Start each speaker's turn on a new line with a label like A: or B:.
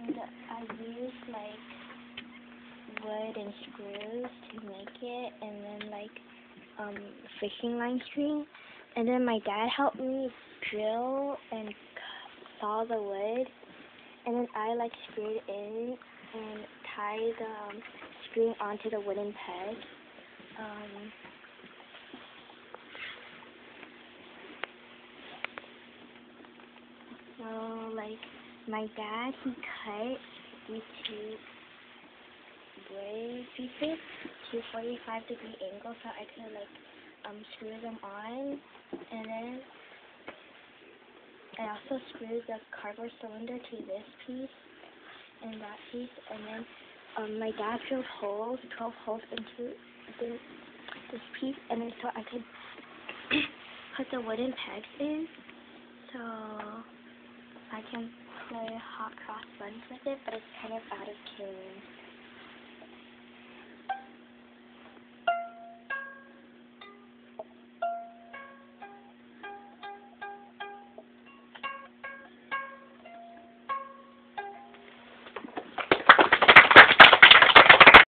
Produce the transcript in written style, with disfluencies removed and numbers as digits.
A: and I used like wood and screws to make it, and then like fishing line string, and then my dad helped me drill and saw the wood, and then I like screwed it in and tied the string onto the wooden peg. So like my dad, he cut these two wood pieces to 45-degree angle so I could like screw them on, and then I also screwed the cardboard cylinder to this piece and that piece, and then my dad drilled 12 holes into this piece, and then so I could put the wooden pegs in, so I can play hot cross buns with it, but it's kind of out of tune.